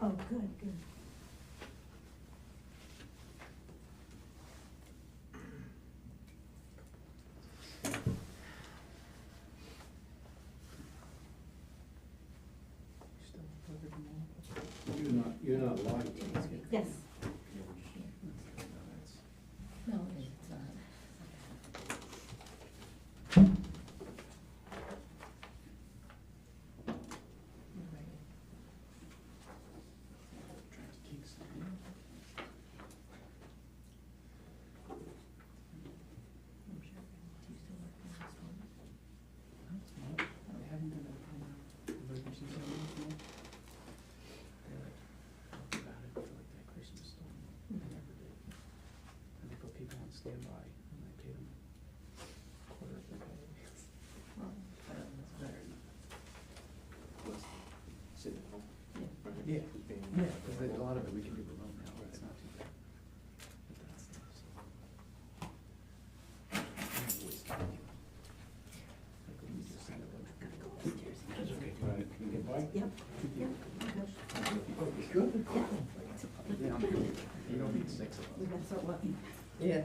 Oh, good, good. You're not live. Yes. No, it's not. Standby, and I paid them quarter of the pay. Well, That's better. Sit at home. Yeah, yeah, because a lot of it we can do remote now, it's not too bad. But that's nice. Like when we just send a bunch of people. That's okay. Right. Can you get by? Yep, yep. Oh, you good? Yeah, you don't need 6 of us. We got so lucky. yeah.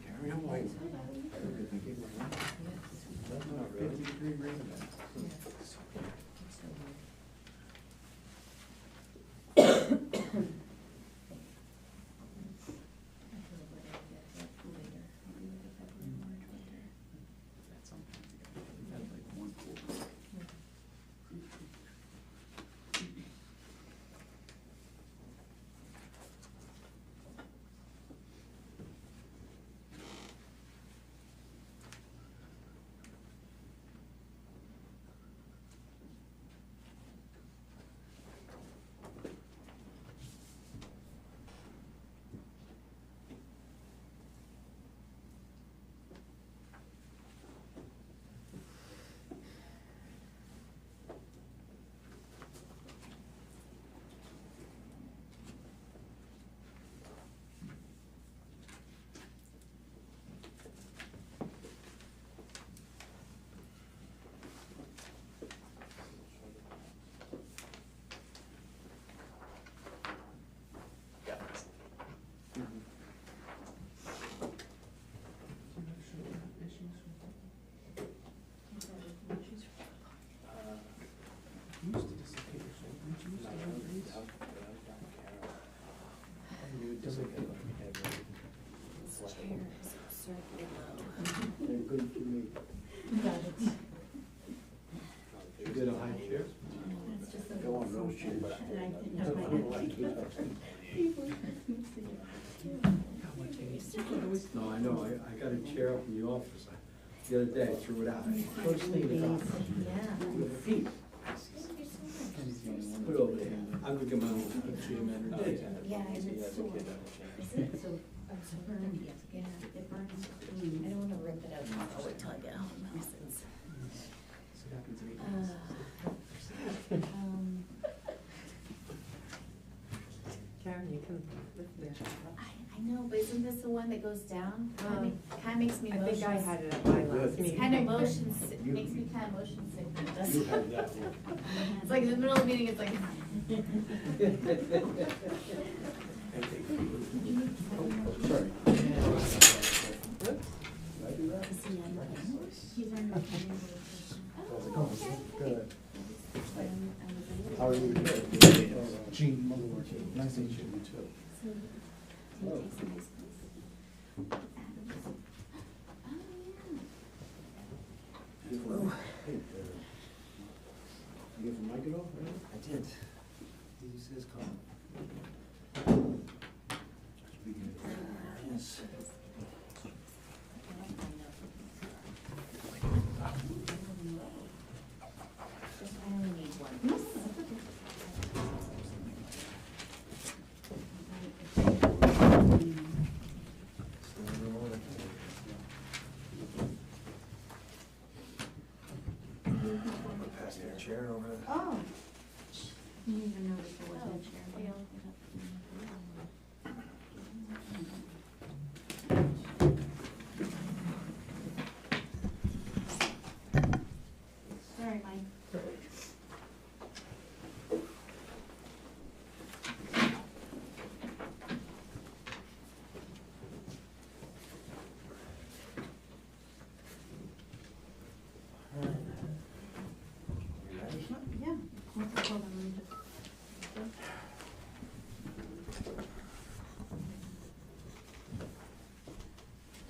Carry on, White. Good, thank you. That's not really. 50-degree rain event. That's something. We had like one pool. Used to dissipate your shoulder, didn't you used to have these? And you would dissipate like we had like. This chair is absurdly low. They're good for me. Got it. You get a high chair? That's just a Go on little those chairs. something, and I think I I don't might like have those. How much is No, I know, I got a chair up in the office, the other day, I threw it out. First lady. Yeah. With feet. Put it over there, I'm gonna get my own. Yeah, and it's sore. Is it? So, it's burned, yeah, it burns. I don't wanna rip it out, I'll wait till I get home, no sense. So it happens to me. Karen, you can lift the chair up. I know, but isn't this the one that goes down? Kinda makes me I motion. think I had it at my last Good. meeting. Kind of motion sick, makes me kind of motion sick. It does. You have that one. It's like in the middle of the meeting, it's like. Sorry. Good. How are you? Gene, nice to meet you too. You get the mic at all? I did. Did you see his call? Yes. I only need one. Pass me a chair over there. Oh. You didn't even notice there wasn't a chair. Oh, yeah.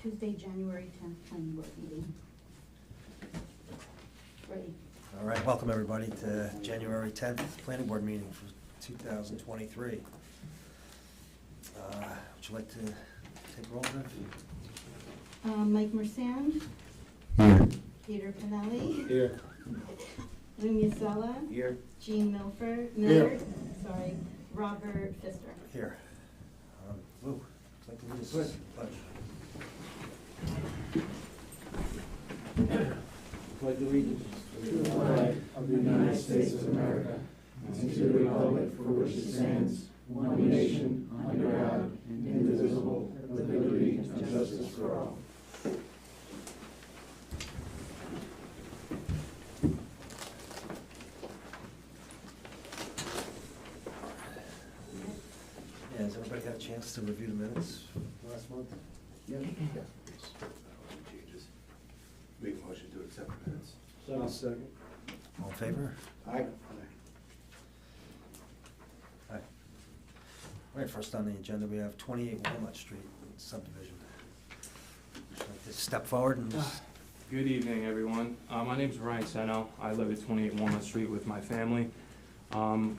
Tuesday, January 10th, planning board meeting. Ready? All right, welcome everybody to January 10th Planning Board meeting for 2023. Would you like to take roll, Griff? Mike Mersan, Here. Peter Pinelli, Here. Lou Musella, Here. Jean Millard, sorry, Robert Pfister. Here. Lou, would you like to lead us? Pledge. Pledge allegiance to the flag of the United States of America and to the republic for which it stands, one nation, under God, indivisible, with liberty and justice for all. Yeah, has everybody got a chance to review the minutes from last month? Yeah. Make a motion to accept the minutes. Second. All in favor? Aye. Aye. All right, first on the agenda, we have 28 Walnut Street subdivision. Would you like to step forward and just... Good evening, everyone. My name is Ryan Seno. I live at 28 Walnut Street with my family.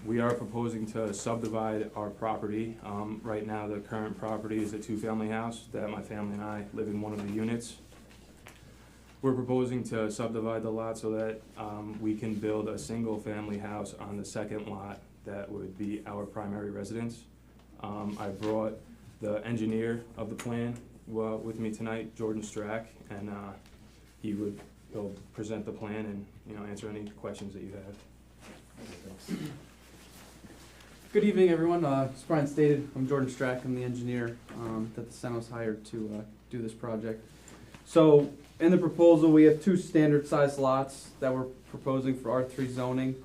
We are proposing to subdivide our property. Right now, the current property is a two-family house that my family and I live in one of the units. We're proposing to subdivide the lot so that we can build a single-family house on the second lot that would be our primary residence. I brought the engineer of the plan with me tonight, Jordan Strack, and he'll present the plan and answer any questions that you have. Good evening, everyone. As Brian stated, I'm Jordan Strack. I'm the engineer that the Senos hired to do this project. So in the proposal, we have two standard size lots that we're proposing for R3 zoning.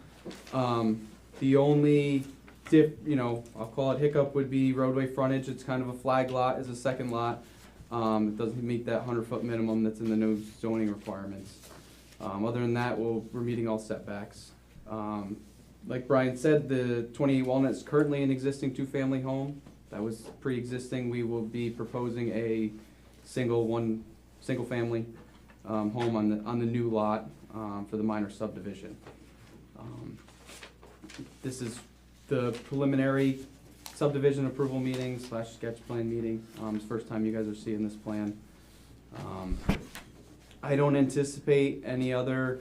The only I'll call it hiccup would be roadway frontage. It's kind of a flag lot as a second lot. It doesn't meet that 100-foot minimum that's in the new zoning requirements. Other than that, we're meeting all setbacks. Like Brian said, the 28 Walnut is currently an existing two-family home. That was pre-existing. We will be proposing a single-family home on the new lot for the minor subdivision. This is the preliminary subdivision approval meeting / sketch plan meeting. It's the first time you guys are seeing this plan. I don't anticipate any other.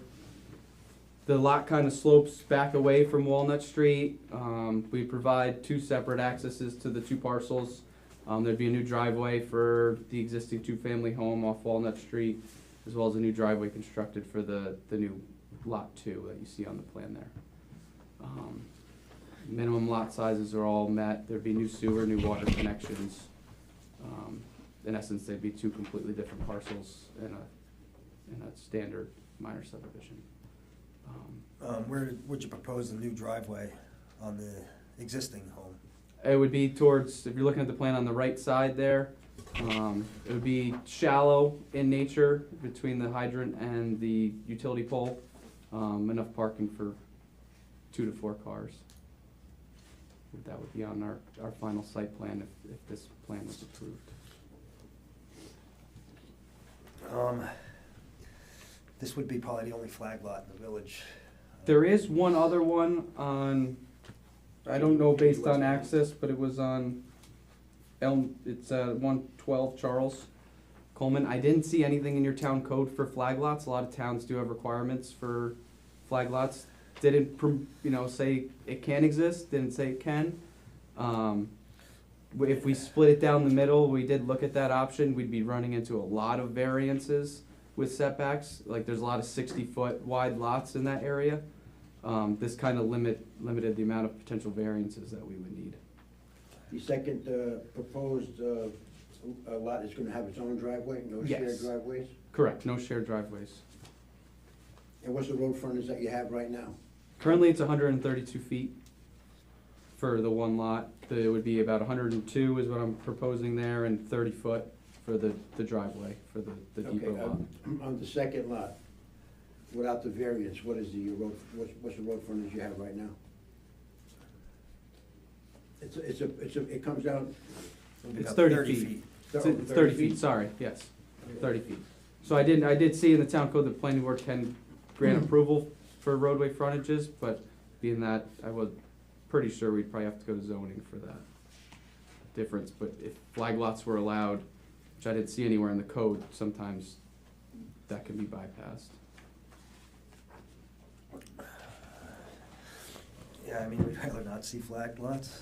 The lot kind of slopes back away from Walnut Street. We provide two separate accesses to the two parcels. There'd be a new driveway for the existing two-family home off Walnut Street, as well as a new driveway constructed for the new lot 2 that you see on the plan there. Minimum lot sizes are all met. There'd be new sewer, new water connections. In essence, they'd be two completely different parcels in a standard minor subdivision. Where would you propose the new driveway on the existing home? It would be towards, if you're looking at the plan on the right side there, it would be shallow in nature between the hydrant and the utility pole. Enough parking for 2 to 4 cars. That would be on our final site plan if this plan was approved. This would be probably the only flag lot in the village. There is one other one on, I don't know based on access, but it was on it's 112 Charles Coleman. I didn't see anything in your town code for flag lots. A lot of towns do have requirements for flag lots. Didn't say it can exist, didn't say it can. If we split it down the middle, we did look at that option, we'd be running into a lot of variances with setbacks. Like there's a lot of 60-foot wide lots in that area. This kind of limited the amount of potential variances that we would need. The second proposed lot is going to have its own driveway, no Yes. shared driveways? Correct, no shared driveways. And what's the road frontage that you have right now? Currently, it's 132 feet for the one lot. It would be about 102 is what I'm proposing there, and 30 foot for the driveway, for the deeper Okay, lot. on the second lot, without the variance, what is the road, what's the road frontage you have right now? It comes out, It'll be It's about 30 feet. feet. It's 30 feet, sorry, yes. 30 feet. So I did see in the town code the planning board can grant approval for roadway frontages, but being that I was pretty sure we'd probably have to go to zoning for that difference. But if flag lots were allowed, which I didn't see anywhere in the code, sometimes that can be bypassed. Yeah, I mean, we'd rather not see flagged lots.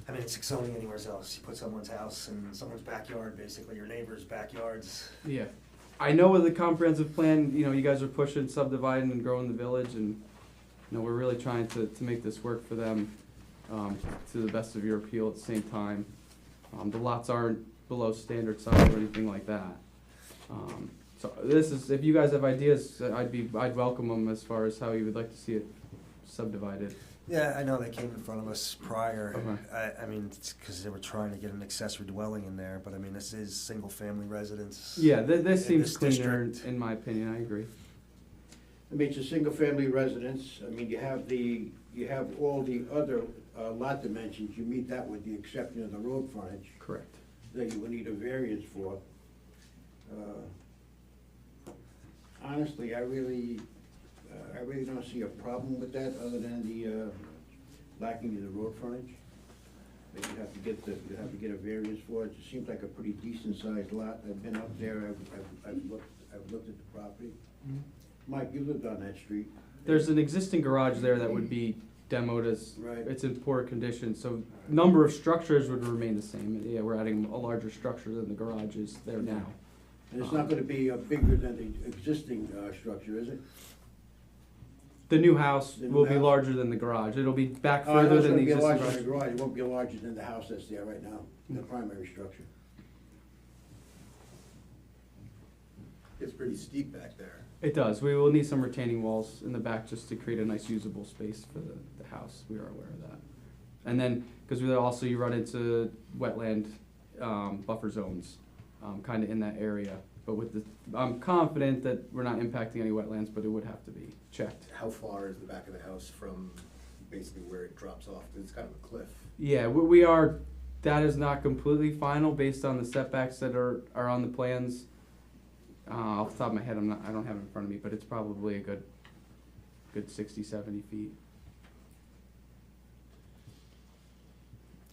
I mean, it's like zoning anywhere else. You put someone's house in someone's backyard, basically, your neighbor's backyards. Yeah. I know with the comprehensive plan, you know, you guys are pushing subdividing and growing the village, and, you know, we're really trying to make this work for them, to the best of your appeal at the same time. The lots aren't below standard size or anything like that. So this is, if you guys have ideas, I'd welcome them as far as how you would like to see it subdivided. Yeah, I know they came in front of us prior. Okay. I mean, it's because they were trying to get an accessory dwelling in there, but I mean, this is single-family residence. Yeah, this in seems this cleaner, district. in my opinion, I agree. I mean, it's a single-family residence. I mean, you have all the other lot dimensions. You meet that with the exception of the road frontage Correct. that you would need a variance for. Honestly, I really don't see a problem with that, other than the lacking of the road frontage. That you have to get a variance for it. It seems like a pretty decent sized lot. I've been up there, I've looked at the property. Mike, you lived on that street. There's an existing garage there that would be demoed as, Right. it's in poor condition, so number of structures would remain the same. Yeah, we're adding a larger structure than the garage is there now. And it's not gonna be bigger than the existing structure, is it? The new house The new will be house? larger than the garage. It'll be back Oh, I know further it's than gonna the be existing larger than the garage. garage. It won't be larger than the house that's there right now, the primary structure. It's pretty steep back there. It does. We will need some retaining walls in the back just to create a nice usable space for the house. We are aware of that. And then, because you run into wetland buffer zones, kind of in that area. But I'm confident that we're not impacting any wetlands, but it would have to be checked. How far is the back of the house from basically where it drops off? 'Cause it's kind of a cliff. Yeah, we are, that is not completely final based on the setbacks that are on the plans. Off the top of my head, I don't have it in front of me, but it's probably a good 60, 70 feet.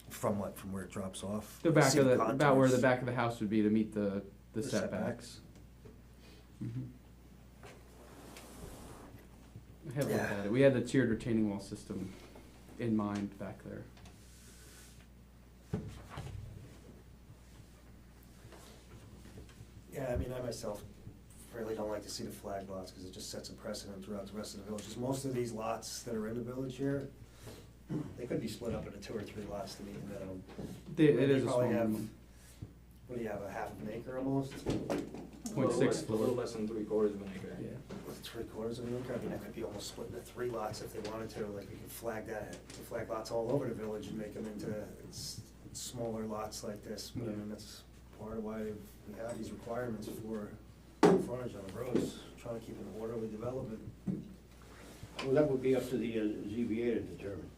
From what, from where it drops off? The back See of about where the contours? back of the house would be to meet the The setbacks. Mhm. I had looked Yeah. at it. We had the tiered retaining wall system in mind back there. Yeah, I mean, I myself really don't like to see the flag lots, because it just sets a precedent throughout the rest of the village. 'Cause most of these lots that are in the village here, they could be split up into 2 or 3 lots to meet the minimum. It is a probably small have- one. What do you have, a half of an acre almost? 0.6 A little less than 3/4 of an acre. Yeah. 3/4 of an acre? I mean, that could be almost split into 3 lots if they wanted to. Like, we could flag lots all over the village and make them into smaller lots like this. But I mean, that's part of why we have these requirements for frontage on the roads, trying to keep an orderly development. Well, that would be up to the ZBA to determine,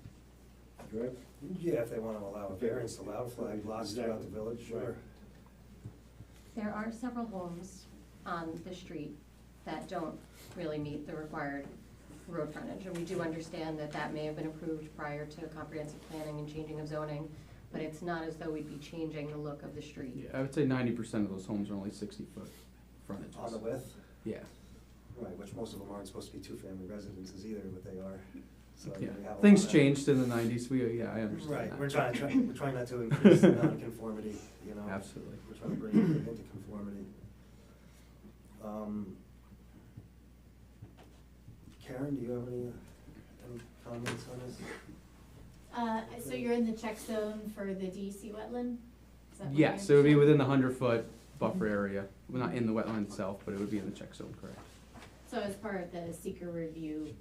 correct? Yeah, if they want to allow a variance, to allow flag lots throughout the village, sure. Right. There are several homes on the street that don't really meet the required road frontage, and we do understand that that may have been approved prior to comprehensive planning and changing of zoning, but it's not as though we'd be changing the look of the street. Yeah, I would say 90% of those homes are only 60-foot frontages. On the width? Yeah. Right, which most of them aren't supposed to be 2-family residences either, but they are. So Yeah. we have a Things lot of- changed in the 90s. I understand Right, that. we're trying not to increase the non-conformity, you know. Absolutely. We're trying to bring it into conformity. Karen, do you have any comments on this? So you're in the check zone for the DEC wetland? Is that what I Yes, it would be understand? within the 100-foot buffer area. Well, not in the wetland itself, but it would be in the check zone, correct? So as part of the seeker review,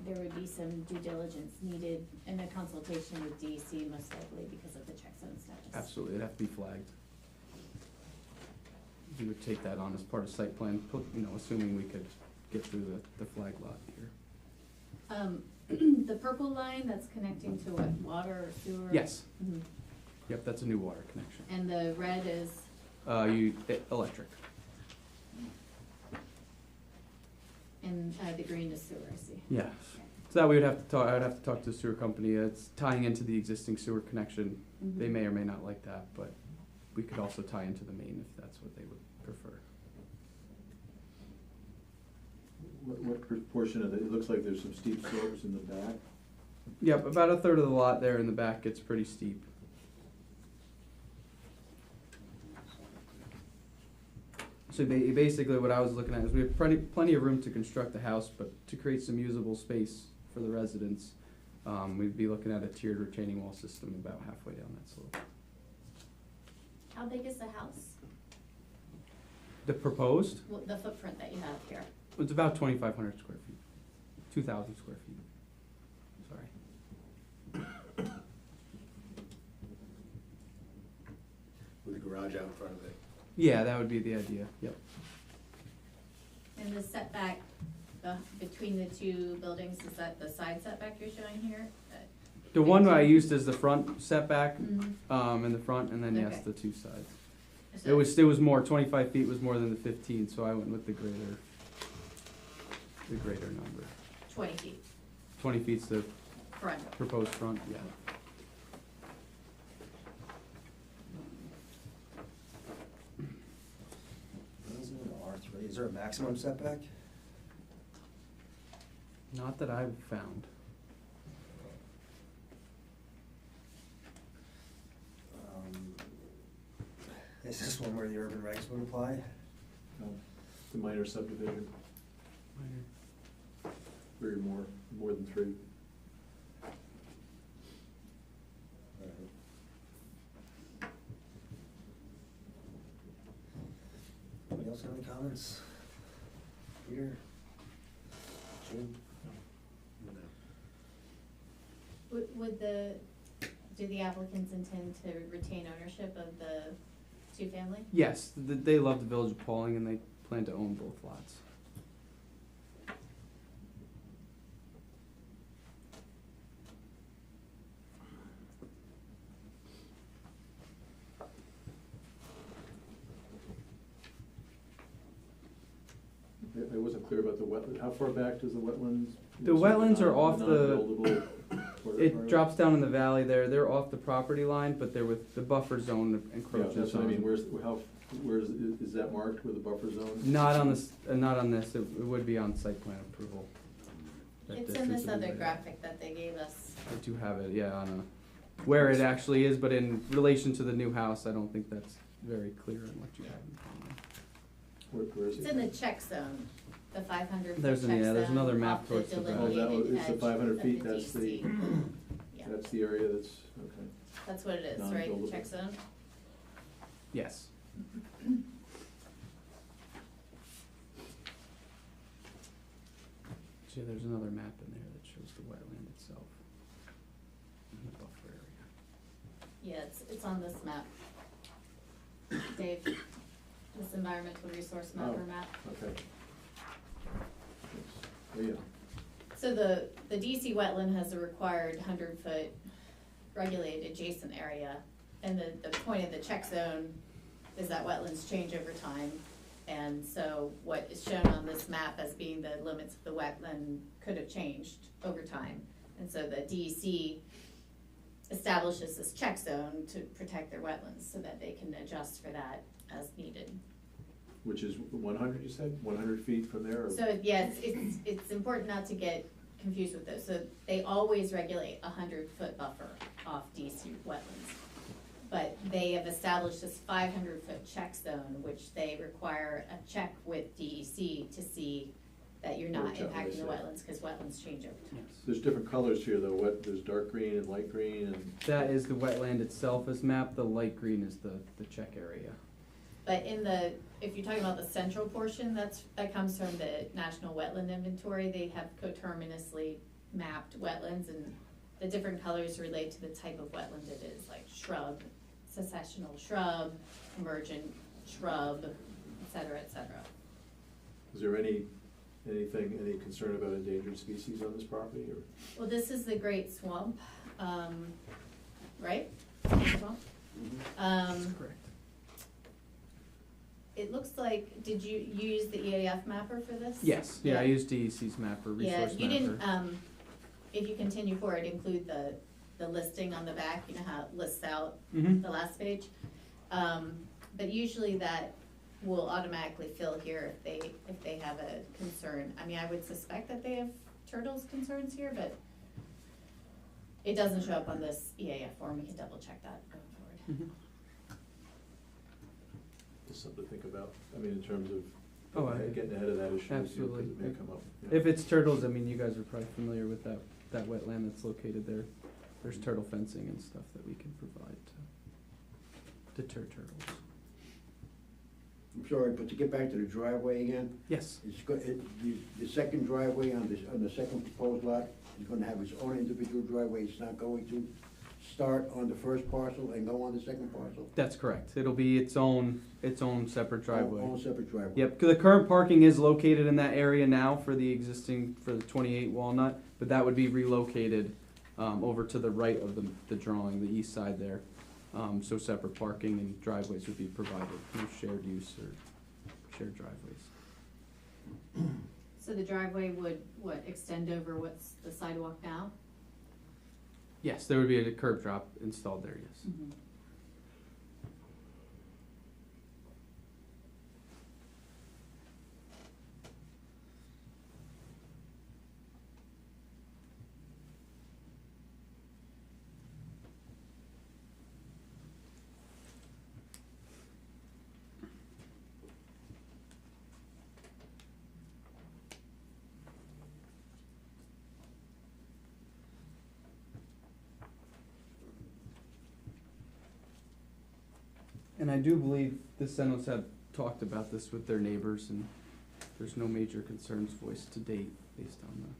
there would be some due diligence needed in a consultation with DEC, most likely because of the check zone status. Absolutely, it'd have to be flagged. We would take that on as part of site plan, assuming we could get through the flag lot here. The purple line that's connecting to what, water or sewer? Yes, Mhm. Yep, that's a new water connection. And the red is, Electric. and the green is sewer, I see. Yes. So that we would have to talk, I would have to talk to the sewer company. It's tying into the existing sewer connection. They Mhm. may or may not like that, but we could also tie into the main if that's what they would prefer. What proportion of it, it looks like there's some steep slopes in the back. Yep, about a third of the lot there in the back gets pretty steep. So basically what I was looking at is we have plenty of room to construct the house, but to create some usable space for the residents, we'd be looking at a tiered retaining wall system about halfway down that slope. How big is the house? The proposed, Well, the footprint that you have here? it's about 2,500 square feet, 2,000 square feet. Sorry. With the garage out in front of it. Yeah, that would be the idea, yep. And the setback, between the two buildings, is that the side setback you're showing here? The one I used is the front setback, Mhm. in the front, and then yes, Okay. the two sides. So- It was more, 25 feet was more than the 15, so I went with the greater number. 20 feet 20 feet's the front. proposed front, yeah. R3, is there a maximum setback? Not that I've found. Is this one where the urban regs would apply? The minor subdivision, where you're more than three. Anybody else have any comments? Peter? Jim? Do the applicants intend to retain ownership of the two-family? Yes, they love the village of Pawling and they plan to own both lots. I wasn't clear about the wetland, how far back does the wetlands? The wetlands are off the- non-buildable part It of it? drops down in the valley there, they're off the property line, but they're with the buffer zone Yeah, encroaches that's what I mean, on. is that marked with the buffer zone? Not on this, it would be on site plan approval. That It's in distance this would be other laid out. graphic that they gave us. I do have it, yeah, on where it actually is, but in relation to the new house, I don't think that's very clear in what you have in front of you. Where is it? It's in the check zone, the 500 foot check There's zone. there's another map off the towards the back. Oh, that delineated was- it's the edge 500 of feet, the that's the- DC. Yeah, That's the area that's, okay. that's what it is, right, Non-buildable. check zone? Yes. See, there's another map in there that shows the wetland itself. And the buffer area. Yeah, it's on this map. Dave, this environmental resource map or Oh. map. Okay. Oh, yeah. So the DC wetland has a required 100-foot regulated adjacent area. And the point of the check zone is that wetlands change over time. And so what is shown on this map as being the limits of the wetland could have changed over time. And so the DEC establishes this check zone to protect their wetlands so that they can adjust for that as needed. Which is 100, you said? 100 feet from there? Or? So, yeah, it's important not to get confused with those. So they always regulate 100-foot buffer off DC wetlands. But they have established this 500-foot check zone, which they require a check with DEC to see that you're not Which impacting the I see. wetlands, because wetlands change over time. Yes. There's different colors here, though. There's dark green and light green, and That is the wetland itself is mapped, the light green is the check area. But if you're talking about the central portion, that comes from the National Wetland Inventory. They have coterminously mapped wetlands, and the different colors relate to the type of wetland it is, like shrub, successional shrub, emergent shrub, et cetera, et cetera. is there any concern about endangered species on this property, or? Well, this is the Great Swamp, right? Swamp? Correct. It looks like, did you use the EAF mapper for this? Yes, yeah, I used DEC's mapper, Yeah, resource you didn't, mapper. if you continue forward, include the listing on the back, you know how it lists out Mm-hmm. the last page. But usually that will automatically fill here if they have a concern. I mean, I would suspect that they have turtles concerns here, but it doesn't show up on this EAF form, we can double check that going forward. Just something to think about, I mean, in terms of Oh, getting ahead of that issue. absolutely. Because it may come up. Yeah. If it's turtles, I mean, you guys are probably familiar with that wetland that's located there. There's turtle fencing and stuff that we can provide to deter turtles. I'm sorry, but to get back to the driveway again, Yes, the second driveway on the second proposed lot is gonna have its own individual driveway. It's not going to start on the first parcel and go on the second parcel? that's correct. It'll be its own separate driveway. Own separate driveway? Yep, 'cause the current parking is located in that area now for the 28 Walnut, but that would be relocated over to the right of the drawing, the east side there. So separate parking and driveways would be provided, no shared use or shared driveways. So the driveway would, extend over what's the sidewalk now? Yes, there would be a curb drop installed there, yes. Mm-hmm. And I do believe the Senos have talked about this with their neighbors, and there's no major concerns voiced to date based on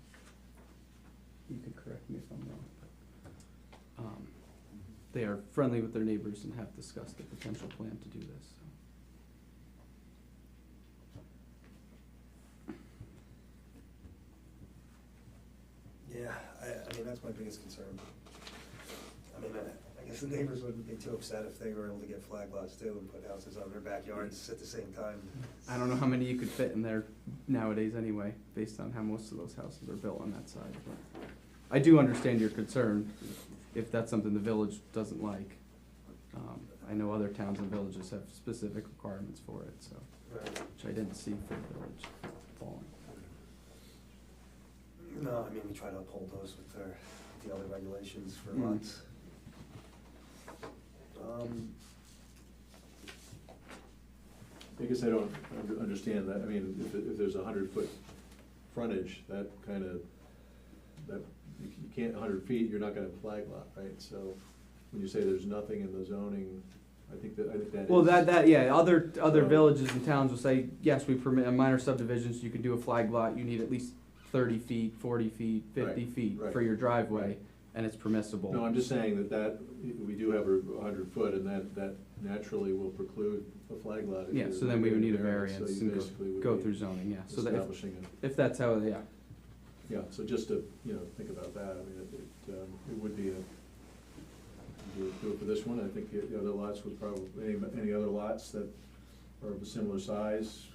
you can correct me if I'm wrong, but, they are friendly with their neighbors and have discussed a potential plan to do this, so. Yeah, I mean, that's my biggest concern. I mean, I guess the neighbors wouldn't be too upset if they were able to get flag lots too and put houses on their backyards at the same time. I don't know how many you could fit in there nowadays anyway, based on how most of those houses are built on that side, but I do understand your concern, if that's something the village doesn't like. I know other towns and villages have specific requirements for it, so, Right. which I didn't see for the village Pawling. No, I mean, we try to uphold those with the other regulations for Mm. lots. I guess I don't understand that, I mean, if there's 100-foot frontage, that kind of, that, you can't, 100 feet, you're not gonna have a flag lot, right? So, when you say there's nothing in the zoning, I think that is. Well, yeah, other So- villages and towns will say, yes, we permit, in minor subdivisions, you can do a flag lot, you need at least 30 feet, 40 feet, 50 Right, feet right. for your driveway, Right. and it's permissible. No, I'm just saying that we do have a 100-foot, and that naturally will preclude a flag lot. if Yeah, you're so then we would need a so variance you and basically would go be through zoning, yeah, so that establishing a. if that's how, yeah. Yeah, so just to, think about that, I mean, it would be do it for this one, I think the other lots would probably, any other lots that are of a similar size,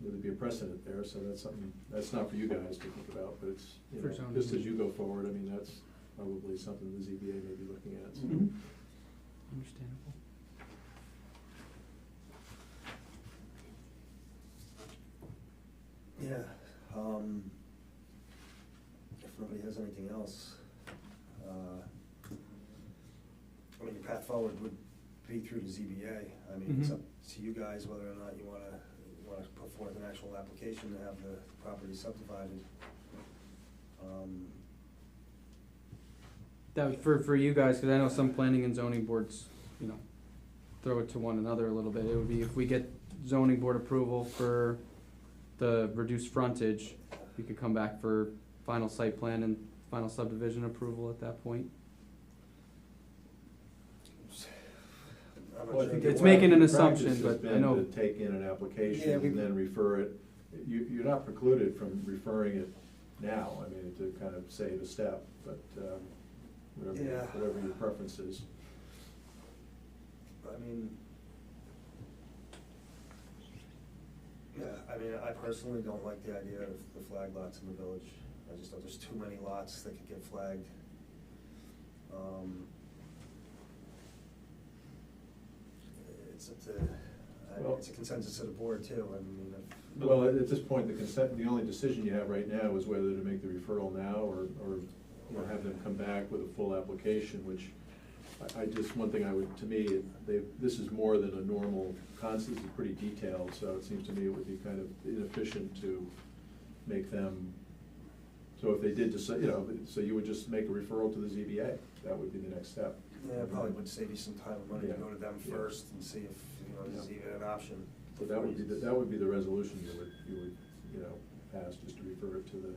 there would be a precedent there, so that's something, that's not for you guys to think about, but it's, For zoning. just as you go forward, I mean, that's probably something the ZBA may be looking at, so. Mhm. Understandable. Yeah, if nobody has anything else, I mean, your path forward would be through the ZBA. I mean, it's Mhm. up to you guys whether or not you wanna put forth an actual application to have the property subdivided. That was for you guys, cause I know some planning and zoning boards, throw it to one another a little bit. It would be if we get zoning board approval for the reduced frontage, we could come back for final site plan and final subdivision approval at that point. I'm not Well, I sure. think It's the making an practice assumption, has but I been know- to take in an application Yeah, and then refer it, you're not precluded from referring it now, I mean, to kind of save a step, but, Yeah. whatever your preference is. I mean, yeah, I mean, I personally don't like the idea of the flag lots in the village. I just thought there's too many lots that could get flagged. It's up to, Well- it's a consensus of the board too, I mean, if. Well, at this point, the only decision you have right now is whether to make the referral now or have them come back with a full application, which I just, one thing I would, to me, this is more than a normal concept, it's pretty detailed, so it seems to me it would be kind of inefficient to make them, so if they did decide, so you would just make a referral to the ZBA, that would be the next step. Yeah, it probably would save you some time and money to Yeah. go to them Yeah. first and see if, there's Yeah. even an option. So that would be the resolution you would pass, just to refer it to the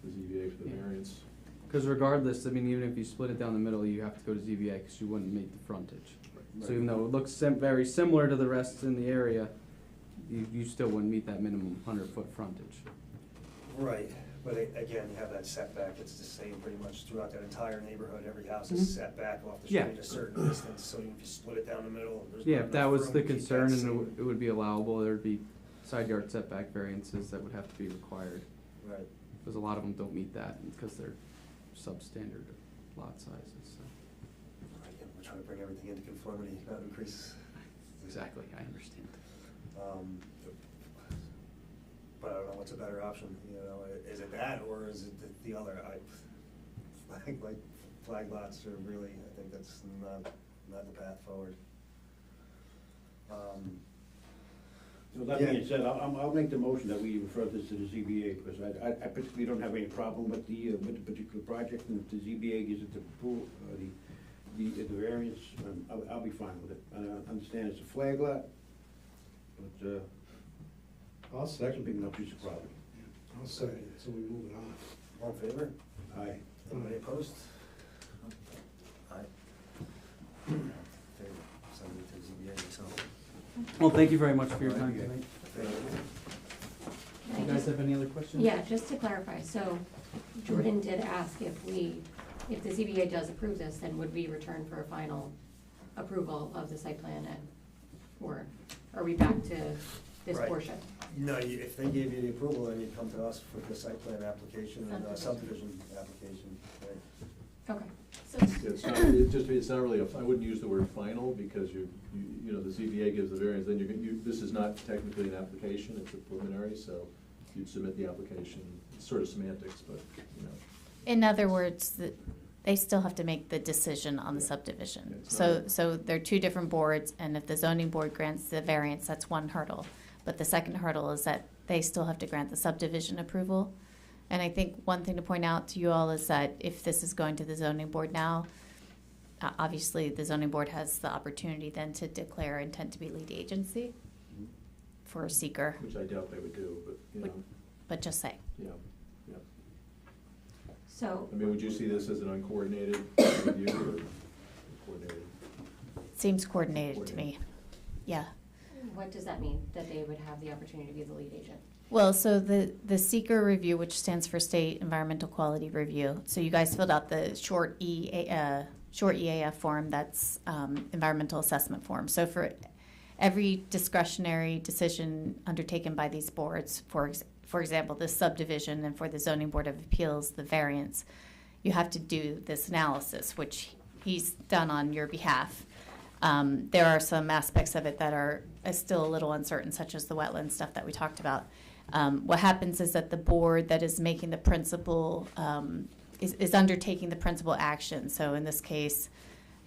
ZBA for the Yeah. variance. Because regardless, I mean, even if you split it down the middle, you have to go to ZBA because you wouldn't meet the frontage. So even though it looks very similar to the rest in the area, you still wouldn't meet that minimum 100-foot frontage. Right, but again, you have that setback, it's the same pretty much throughout that entire neighborhood, every house Mhm. is set back off the Yeah. street a certain distance, so if you split it down the middle, there's Yeah, not if that enough was room the to keep concern that and same- it would be allowable, there'd be side yard setback variances that would have to be required. Right. Because a lot of them don't meet that because they're substandard lot sizes, so. Again, we're trying to bring everything into conformity, not increase. Exactly, I understand. But I don't know what's a better option, is it that or is it the other? Flag lots are really, I think that's not the path forward. So that being said, I'll make the motion that we refer this to the ZBA, because I particularly don't have any problem with the particular project, and if the ZBA gives it the approval, the variance, I'll be fine with it. I understand it's a flag lot, but, I'll it's a second. big enough piece of property. I'll second it, so we move it on. All in favor? Aye. Anybody opposed? Aye. Favor, send it to ZBA myself. Well, thank you very much for your time Alright. tonight. Thank you. Can You I guys just- have any other questions? Yeah, just to clarify, so Jordan did ask if the ZBA does approve this, then would we return for a final approval of the site plan or are we back to this Right. portion? No, if they gave you the approval, then you'd come to us for the site plan application and subdivision application. Right. Okay. So, It's not really, I wouldn't use the word final, because the ZBA gives the variance, then this is not technically an application, it's a preliminary, so you'd submit the application, it's sort of semantics, but, in other words, they still have to make the decision on the Yeah. subdivision. Yeah, it's not- So they're two different boards, and if the zoning board grants the variance, that's one hurdle. But the second hurdle is that they still have to grant the subdivision approval. And I think one thing to point out to you all is that if this is going to the zoning board now, obviously the zoning board has the opportunity then to declare intent to be lead agency for a seeker, which I doubt they would do, but, but just say. yeah. So, I mean, would you see this as an uncoordinated review or coordinated? Seems coordinated to me, yeah. what does that mean, that they would have the opportunity to be the lead agent? Well, so the seeker review, which stands for State Environmental Quality Review, so you guys filled out the short EAF form, that's environmental assessment form. So for every discretionary decision undertaken by these boards, for example, the subdivision, and for the Zoning Board of Appeals, the variance, you have to do this analysis, which he's done on your behalf. There are some aspects of it that are still a little uncertain, such as the wetland stuff that we talked about. What happens is that the board that is making the principal, is undertaking the principal action. So in this case,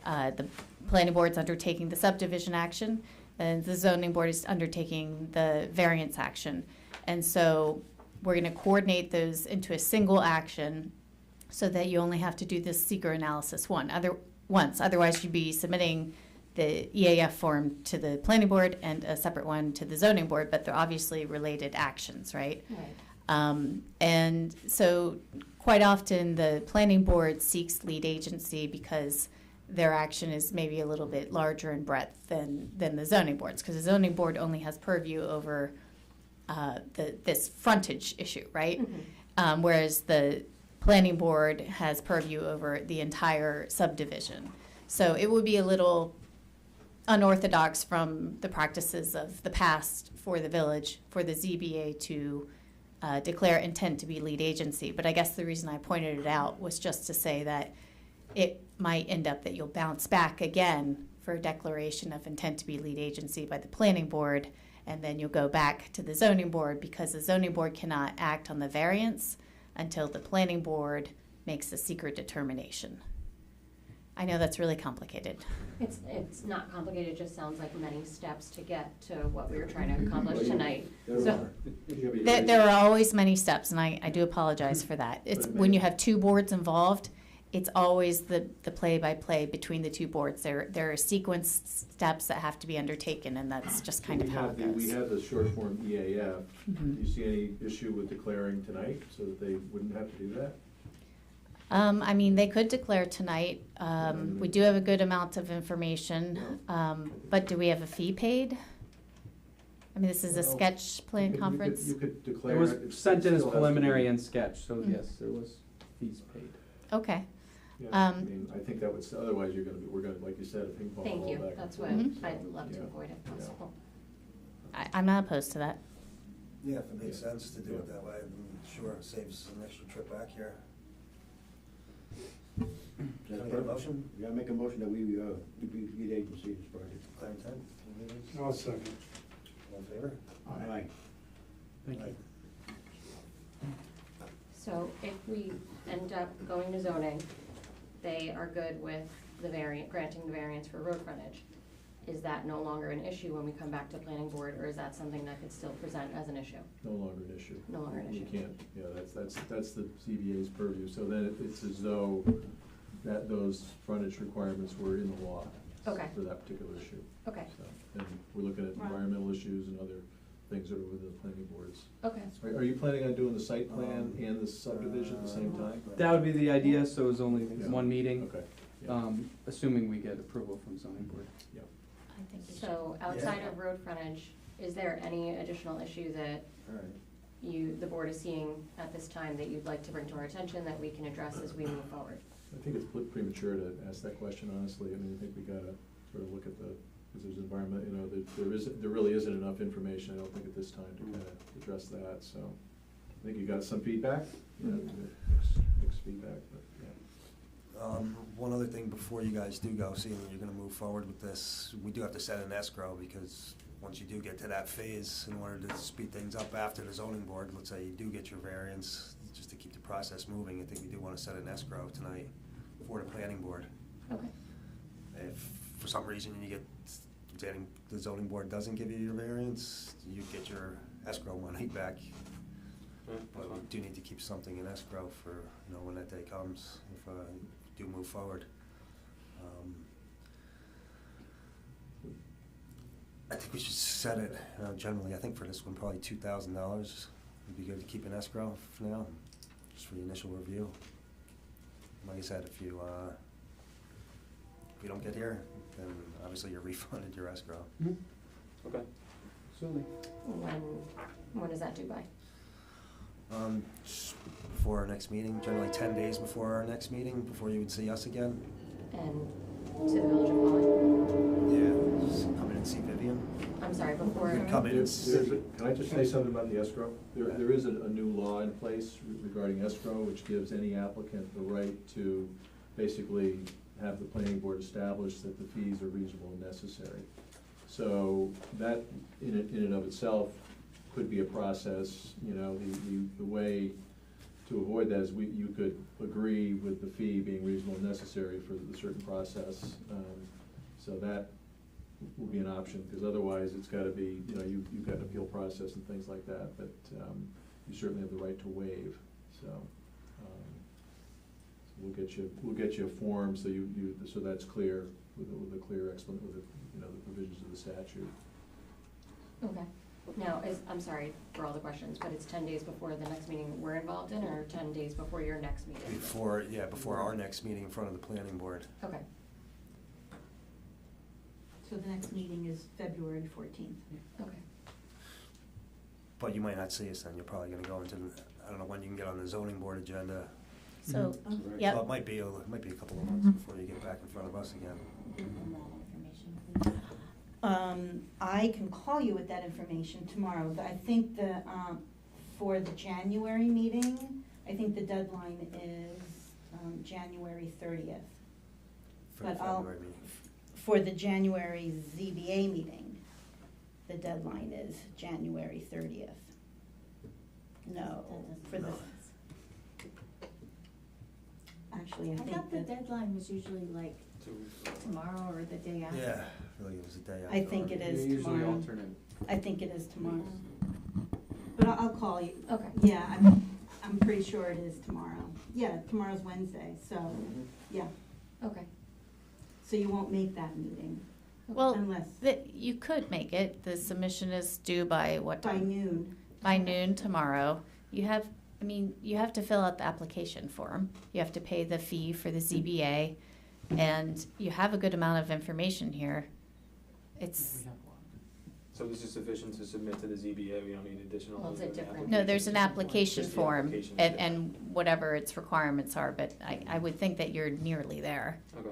the planning board's undertaking the subdivision action, and the zoning board is undertaking the variance action. And so we're going to coordinate those into a single action so that you only have to do this seeker analysis once. Otherwise, you'd be submitting the EAF form to the planning board and a separate one to the zoning board, but they're obviously related actions, right? Right. And so quite often the planning board seeks lead agency because their action is maybe a little bit larger in breadth than the zoning boards, because the zoning board only has purview over this frontage issue, right? Mhm. Whereas the planning board has purview over the entire subdivision. So it would be a little unorthodox from the practices of the past for the village, for the ZBA to declare intent to be lead agency. But I guess the reason I pointed it out was just to say that it might end up that you'll bounce back again for a declaration of intent to be lead agency by the planning board, and then you'll go back to the zoning board, because the zoning board cannot act on the variance until the planning board makes a secret determination. I know that's really complicated. It's not complicated, it just sounds like many steps to get to what we were trying to accomplish tonight. So, There are always many steps, and I do apologize for that. It's when you have two boards involved, it's always the play-by-play between the two boards. There are sequenced steps that have to be undertaken, and that's just kind of how it goes. We have the short form EAF. Mhm. Do you see any issue with declaring tonight so that they wouldn't have to do that? I mean, they could declare tonight. We do have a good amount of information, but do we have a fee paid? I mean, this is a Well, sketch plan conference. You could declare. It was it sent in as still has to be- preliminary and sketch, so Mm. yes, there was fees paid. Okay. Yeah, I Um, mean, I think that would, otherwise we're gonna, like you said, a ping pong thank ball you, back and that's forth. what Mhm. I'd love to Yeah. avoid if Yeah. possible. I'm not opposed to that. Yeah, if it makes sense to do Yeah. it that way, then sure, it saves an extra trip back here. Can I get a motion? Yeah, I make a motion that we be lead agency this project. Declare intent? I'll second. All in favor? Aye. Thank you. So if we end up going to zoning, they are good with the granting the variance for road frontage. Is that no longer an issue when we come back to planning board, or is that something that could still present as an issue? No longer an issue. No longer an We issue. can't, yeah, that's the ZBA's purview, so then it's as though those frontage requirements were in the law. Okay. For that particular issue. Okay, So, and we're looking at environmental issues and other things that are within the planning boards. okay. Are you planning on doing the site plan and the subdivision at the same time? That would be the idea, so it was only Yeah. one meeting, Okay. Yeah. assuming we get approval from zoning board. Yeah. I think we should. So outside Yeah. of road frontage, is there any additional issue that All right. the board is seeing at this time that you'd like to bring to our attention that we can address as we move forward? I think it's premature to ask that question, honestly. I mean, I think we gotta sort of look at because there's environment, there really isn't enough information, I don't think, at this time to kind of address that, so. I think you got some feedback, mixed feedback, but, yeah. One other thing before you guys do go, seeing that you're gonna move forward with this, we do have to set an escrow, because once you do get to that phase, in order to speed things up after the zoning board, let's say you do get your variance, just to keep the process moving, I think we do wanna set an escrow tonight for the planning board. Okay. If for some reason the zoning board doesn't give you your variance, you get your escrow money back. But we do need to keep something in escrow for, when that day comes, if you do move forward. I think we should set it, generally, I think for this one, probably $2,000 would be good to keep in escrow for now, just for the initial review. Like I said, if you don't get here, then obviously you're refunded your escrow. Okay. Absolutely. When is that due by? Just before our next meeting, generally 10 days before our next meeting, before you would see us again. And to the village of Pawling? Yeah, just come in and see Vivian. I'm sorry, before. You can come in and see. Can I just say something about the escrow? There is a new law in place regarding escrow, which gives any applicant the right to basically have the planning board establish that the fees are reasonable and necessary. So that, in and of itself, could be a process. The way to avoid that is you could agree with the fee being reasonable and necessary for the certain process. So that will be an option, because otherwise it's gotta be, you've got an appeal process and things like that, but you certainly have the right to waive, so. We'll get you a form, so so that's clear, with a clear explanation, with the provisions of the statute. Okay. Now, I'm sorry for all the questions, but it's 10 days before the next meeting we're involved in, or 10 days before your next meeting? Before our next meeting in front of the planning board. Okay. So the next meeting is February 14th. Okay. But you might not see us then, you're probably gonna go into, I don't know when you can get on the zoning board agenda. So, Mhm. yep. Well, it might be a couple of months before you get back in front of us again. That information, please. I can call you with that information tomorrow. I think for the January meeting, I think the deadline is, January 30th. For But the I'll- February meeting. For the January ZBA meeting, the deadline is January 30th. No, for the, No. actually, I I think thought the that, deadline was usually like tomorrow or the day after. Yeah, I feel like it was a day after. I think it already. is They usually tomorrow. alternate. I think it is tomorrow. But I'll call you. Okay. Yeah, I'm pretty sure it is tomorrow. Yeah, tomorrow's Wednesday, so, yeah. Okay. So you won't make that meeting Well, unless you could make it. The submission is due by what by time? noon. By noon tomorrow. You have to fill out the application form. You have to pay the fee for the ZBA, and you have a good amount of information here. It's, So this is sufficient to submit to the ZBA, we don't need additional. Well, it's a different- no, there's an application Just the form application is and, different. and whatever its requirements are, but I would think that you're nearly there. Okay.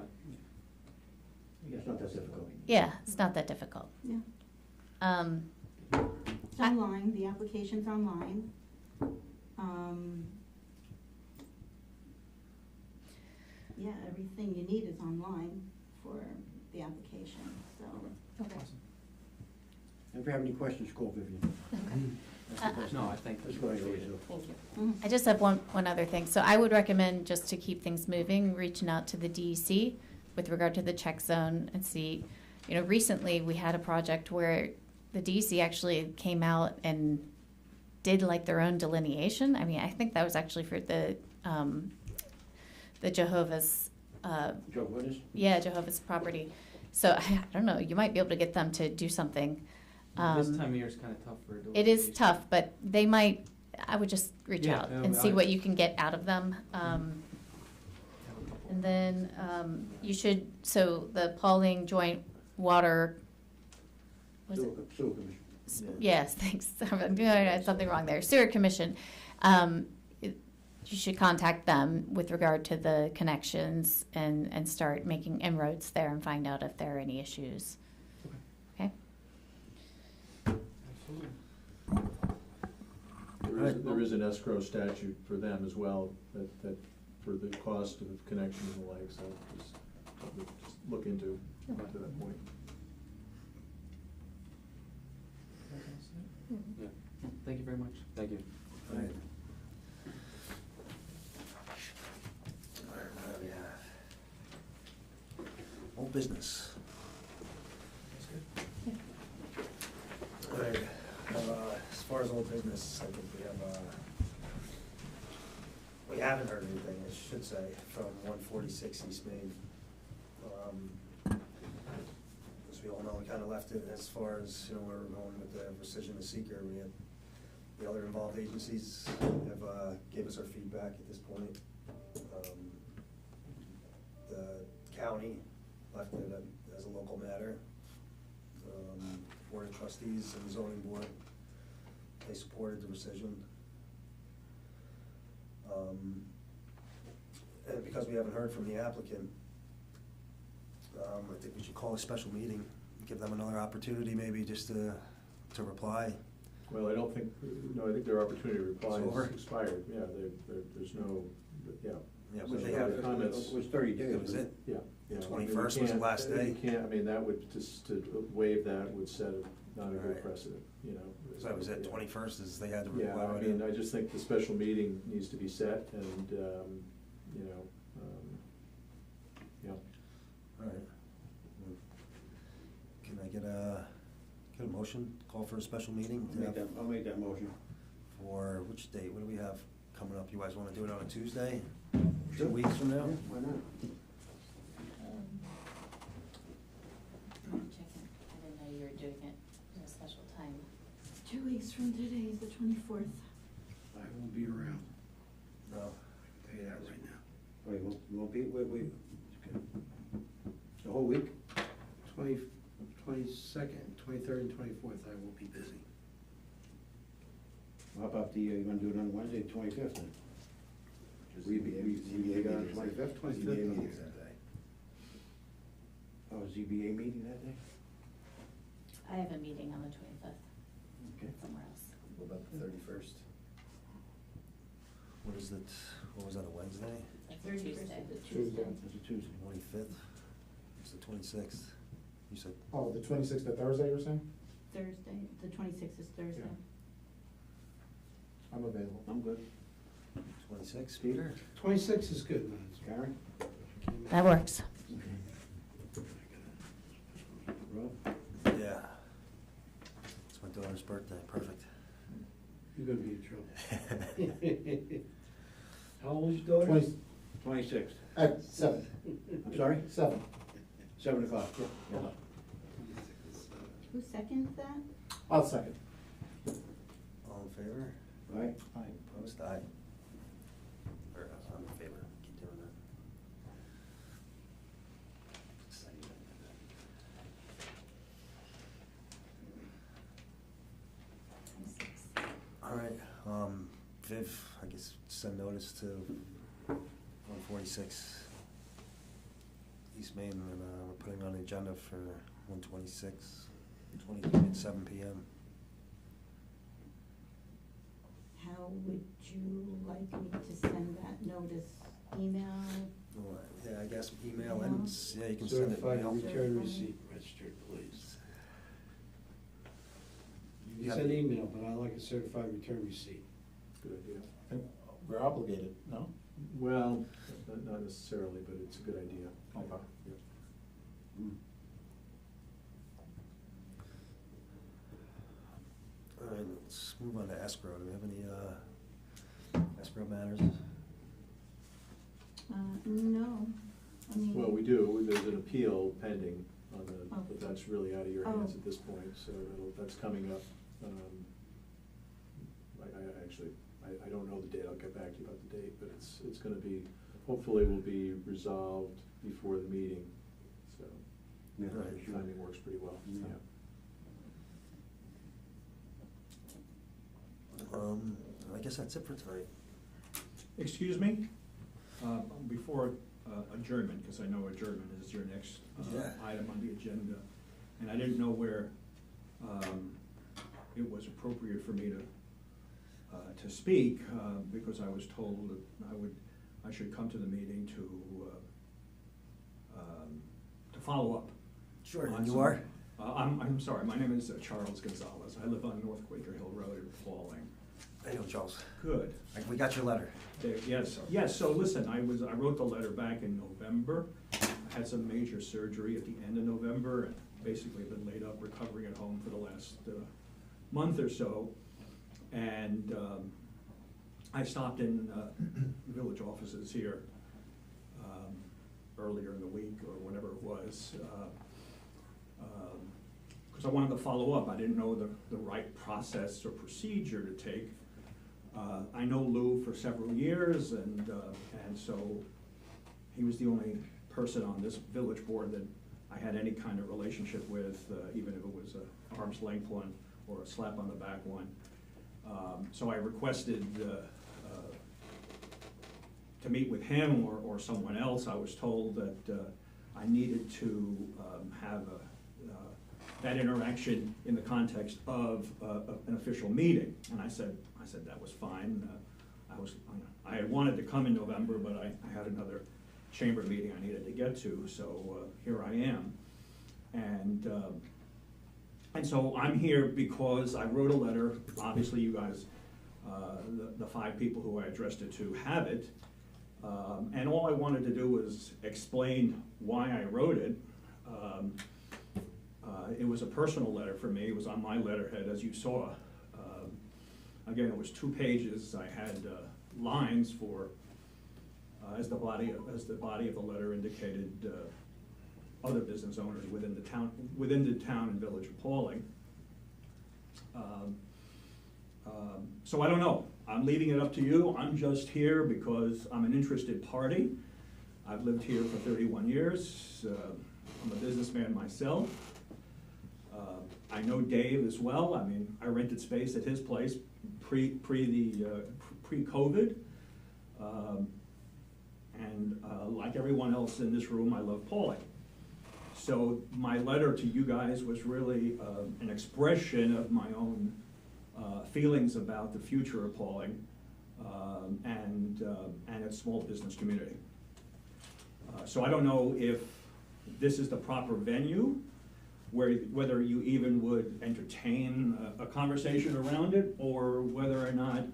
It's not that difficult. Yeah, it's not that difficult. Yeah. It's I- online, the application's online. Yeah, everything you need is online for the application, so. Okay. If you have any questions, call Vivian. No, I think That's that's what I great. always do. Thank you. I just have one other thing. So I would recommend, just to keep things moving, reaching out to the DEC with regard to the check zone and see, recently we had a project where the DEC actually came out and did like their own delineation. I mean, I think that was actually for the Jehovah's, Joe, what is? yeah, Jehovah's property. So I don't know, you might be able to get them to do something. This time of year is kind of tough for. It is tough, but they might, I would just reach Yeah, out no, and see I- what you can get out of them. And then you should, so the Pawling Joint Water, was it? Sewer Commission. Yes, thanks. I'm doing something wrong there. Sewer Commission. You should contact them with regard to the connections and start making inroads there and find out if there are any issues. Okay? There is an escrow statute for them as well, that for the cost of connection and the like, so just look into that point. Yeah, Thank you very much. thank you. All right. All right, what do we have? Old business. All right, as far as old business, I think we haven't heard anything, I should say, from 146 East Main. As we all know, we kind of left it as far as, where we're going with the rescission of seeker. We had the other involved agencies have gave us our feedback at this point. The county left it as a local matter. Board of Trustees and the zoning board, they supported the rescission. And because we haven't heard from the applicant, I think we should call a special meeting, give them another opportunity maybe just to reply. Well, I don't think, no, I think their opportunity to reply It's over? is expired, yeah, there's no, yeah. Yeah, So but they no have, comments. It was 30 days. that was it. Yeah. The yeah, I mean, 21st was the can't- last day? You can't, I mean, that would, just to waive that would set not a good Right. precedent, So that was it, Yeah. 21st is they had to Yeah, reply. I mean, I just think the special meeting needs to be set and, yeah. All right. Can I get a motion, call for a special meeting? to have- I'll make that motion. For which date? What do we have coming up? You guys wanna do it on a Tuesday? Sure. 2 weeks from now? Yeah, why not? I'm checking. I didn't know you were doing it at a special time. 2 weeks from today is the 24th. I won't be around, No. I can tell you that right now. Wait, won't be, wait, the whole week? 22nd, 23rd, and 24th, I will be busy. How about you wanna do it on Wednesday, 25th then? ZBA got on 25th? 25th. Oh, ZBA meeting that day? I have a meeting on the 25th Okay. somewhere else. What about the 31st? What is it, what was that, a Wednesday? That's a Tuesday. Tuesday. It's a Tuesday. 25th? It's the 26th. You said, Oh, the 26th, the Thursday, you're saying? Thursday, the 26th is Thursday. I'm available. I'm good. 26, Peter? 26 is good, man. Karen? That works. Rob? Yeah. It's my daughter's birthday, perfect. You're gonna be in trouble. How old is your daughter? 20 26. At 7. I'm sorry? 7. 7 o'clock. Yeah. Who seconds that? I'll second. All in favor? Right? Opposed? Aye. Or, I'm in favor, keep doing that. All right, Viv, I guess send notice to 146 East Main, and we're putting on the agenda for 126, 23 at 7 PM. How would you like me to send that notice? Email? Well, yeah, I guess email and, yeah, you can send it Certified mail. return receipt registered, please. You Yeah. can send email, but I like a certified return receipt. Good idea. We're obligated, no? Well, not necessarily, but it's a good idea. Okay. Yeah. All right, let's move on to escrow. Do we have any, escrow matters? No, I mean. Well, we do, there's an appeal pending on the, Oh. but that's really out of your hands Oh. at this point, so that's coming up. I actually, I don't know the date, I'll get back to you about the date, but it's gonna be, hopefully will be resolved before the meeting, so. Yeah, Right, sure. timing works pretty well, Yeah. yeah. I guess that's it for tonight. Excuse me, before adjournment, because I know adjournment is your next Yeah. item on the agenda, and I didn't know where it was appropriate for me to speak, because I was told that I should come to the meeting to follow up. Sure, on and you some- are? I'm sorry, my name is Charles Gonzalez. I live on North Quaker Hill Road in Pawling. Hey, Charles. Good. We got your letter. Yes, so listen, I wrote the letter back in November. I had some major surgery at the end of November, and basically been laid up recovering at home for the last month or so. And I stopped in village offices here earlier in the week, or whenever it was, because I wanted to follow up. I didn't know the right process or procedure to take. I know Lou for several years, and so he was the only person on this village board that I had any kind of relationship with, even if it was an arm's length one or a slap on the back one. So I requested to meet with him or someone else. I was told that I needed to have that interaction in the context of an official meeting. And I said that was fine. I had wanted to come in November, but I had another chamber meeting I needed to get to, so here I am. And so I'm here because I wrote a letter. Obviously, you guys, the 5 people who I addressed it to have it. And all I wanted to do was explain why I wrote it. It was a personal letter for me. It was on my letterhead, as you saw. Again, it was 2 pages. I had lines for, as the body of the letter indicated, other business owners within the town and village of Pawling. So I don't know. I'm leaving it up to you. I'm just here because I'm an interested party. I've lived here for 31 years. I'm a businessman myself. I know Dave as well. I mean, I rented space at his place pre-COVID. And like everyone else in this room, I love Pawling. So my letter to you guys was really an expression of my own feelings about the future of Pawling and its small business community. So I don't know if this is the proper venue, whether you even would entertain a conversation around it, or whether or not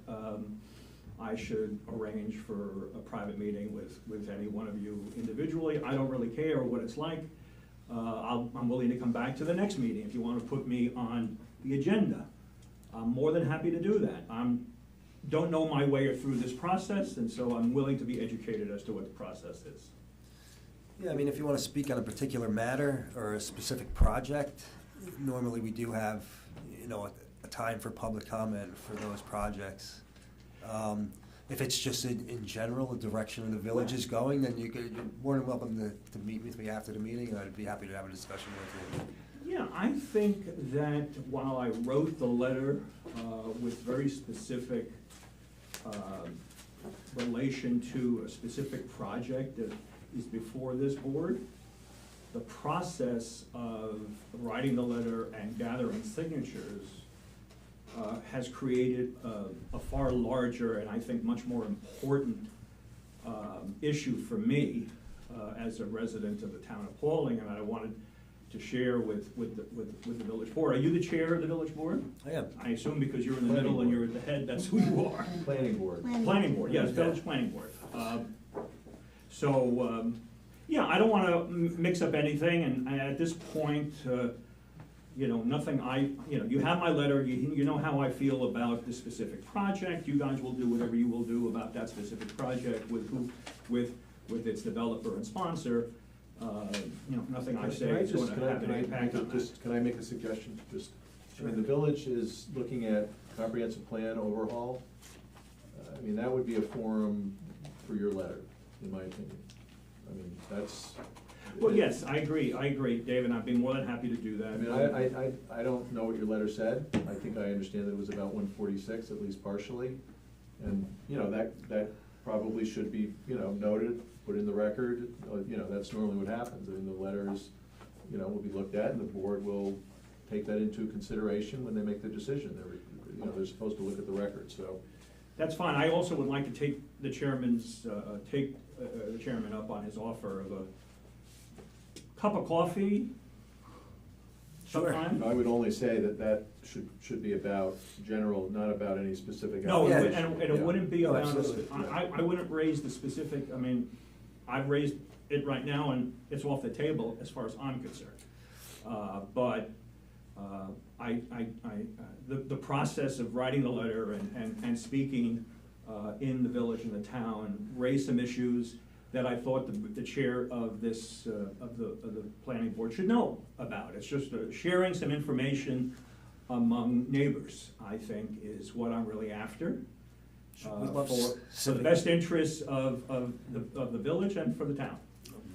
I should arrange for a private meeting with any one of you individually. I don't really care what it's like. I'm willing to come back to the next meeting if you want to put me on the agenda. I'm more than happy to do that. Don't know my way through this process, and so I'm willing to be educated as to what the process is. Yeah, I mean, if you want to speak on a particular matter or a specific project, normally we do have, you know, a time for public comment for those projects. If it's just in general, the direction the village is going, then you're more than welcome to meet with me after the meeting, and I'd be happy to have a discussion with you. Yeah, I think that while I wrote the letter with very specific relation to a specific project that is before this board, the process of writing the letter and gathering signatures has created a far larger and I think much more important issue for me as a resident of the town of Pawling, and I wanted to share with the village board. Are you the chair of the village board? I am. I assume because you're in the middle and you're at the head, that's who you are. Planning board. Planning board, yes, village planning board. Yeah, I don't want to mix up anything, and at this point, you know, you have my letter, you know how I feel about this specific project. You guys will do whatever you will do about that specific project with its developer and sponsor. You know, nothing I say is going to have an impact on that. Can I make a suggestion? I mean, the village is looking at comprehensive plan overhaul. I mean, that would be a forum for your letter, in my opinion. I mean, that's. Well, yes, I agree, David, I'd be more than happy to do that. I mean, I don't know what your letter said. I think I understand that it was about 146, at least partially. And, you know, that probably should be, you know, noted, put in the record. You know, that's normally what happens. I mean, the letters, you know, will be looked at and the board will take that into consideration when they make the decision. They're supposed to look at the record, so. That's fine. I also would like to take the chairman's, the chairman up on his offer of a cup of coffee sometime. I would only say that should be about general, not about any specific. No, application. and it wouldn't be No, about, absolutely. I wouldn't raise the specific, I mean, I've raised it right now and it's off the table as far as I'm concerned. But the process of writing the letter and speaking in the village and the town raised some issues that I thought the chair of this, of the planning board should know about. It's just sharing some information among neighbors, I think, is what I'm really after. For the best interests of the village and for the town.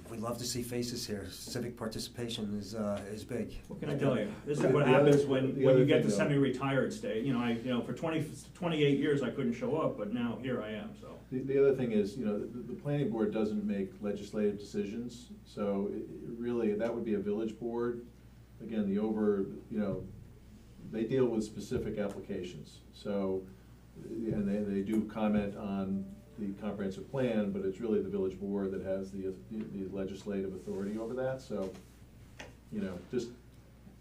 We love to see faces here. Civic participation is big. What can I tell you? This is what The happens other- when the you other get thing, to though- semi-retired state. You know, for 28 years I couldn't show up, but now here I am, so. The other thing is, you know, the planning board doesn't make legislative decisions, so really, that would be a village board. Again, you know, they deal with specific applications, so, and they do comment on the comprehensive plan, but it's really the village board that has the legislative authority over that, so, you know, just,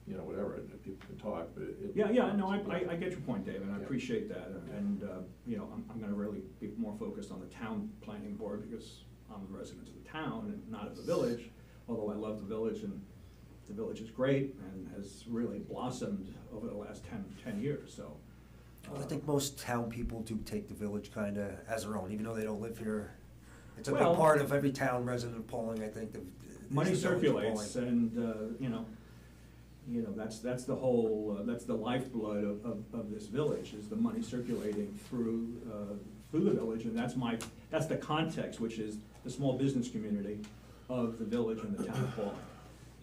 you know, whatever, people can talk, but it. Yeah, no, I get your point, David, I appreciate that, and, you know, I'm gonna really be more focused on the town planning board, because I'm a resident of the town and not of the village, although I love the village, and the village is great, and has really blossomed over the last 10 years, so. Well, I think most town people do take the village kind of as their own, even though they don't live here. It's a big Well, part of every town resident of Pawling, I think. Money is the village of circulates, Pawling. and, you know, that's the whole, that's the lifeblood of this village, is the money circulating through the village, and that's the context, which is the small business community of the village and the town of Pawling.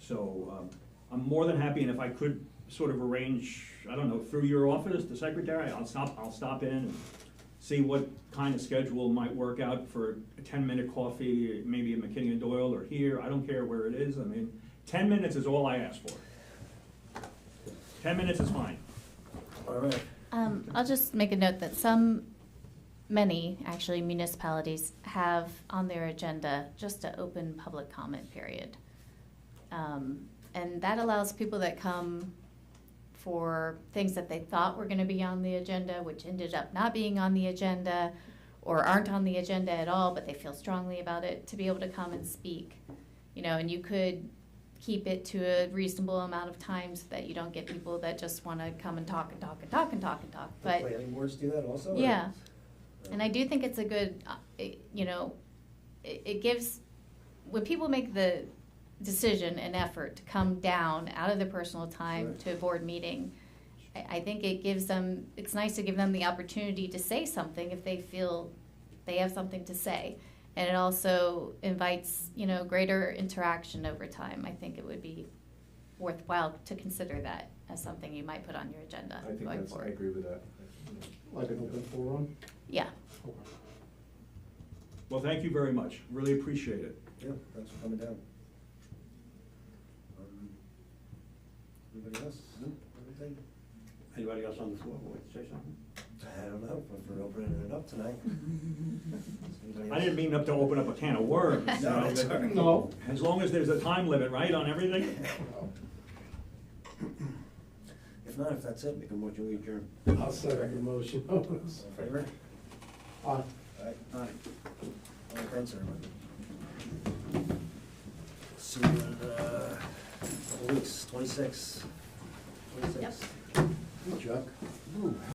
So, I'm more than happy, and if I could sort of arrange, I don't know, through your office, the secretary, I'll stop in and see what kind of schedule might work out for a 10-minute coffee, maybe at McKinney and Doyle or here, I don't care where it is, I mean, 10 minutes is all I ask for. 10 minutes is fine. All right. I'll just make a note that many actually municipalities have on their agenda just an open public comment period. And that allows people that come for things that they thought were gonna be on the agenda, which ended up not being on the agenda, or aren't on the agenda at all, but they feel strongly about it, to be able to come and speak. You know, and you could keep it to a reasonable amount of time so that you don't get people that just wanna come and talk and talk and talk and talk and talk, The but. planning boards do that also? or- Yeah. And I do think it's a good, you know, it gives, when people make the decision and effort to come down out of their personal time Right. to a board meeting, I think it gives them, it's nice to give them the opportunity to say something if they feel they have something to say. And it also invites, you know, greater interaction over time. I think it would be worthwhile to consider that as something you might put on your agenda I think going that's, I forward. agree with that. Like an open forum? Yeah. Well, thank you very much. Really appreciate it. Yeah, thanks for coming down. Anybody else? No? Everything? Anybody else on the floor would like to say something? I don't know, if we're opening it up tonight. Anybody I else? didn't mean to open up a can of worms. you No, know, it's but all right. No. As long as there's a time limit, right, on everything? If not, if that's it, Make a motion to adjourn. I'll second the motion. all in favor? Aye. Aye. Aye. All right, thanks, everybody. See you in, a couple weeks, 26. Yep. Hey, Chuck.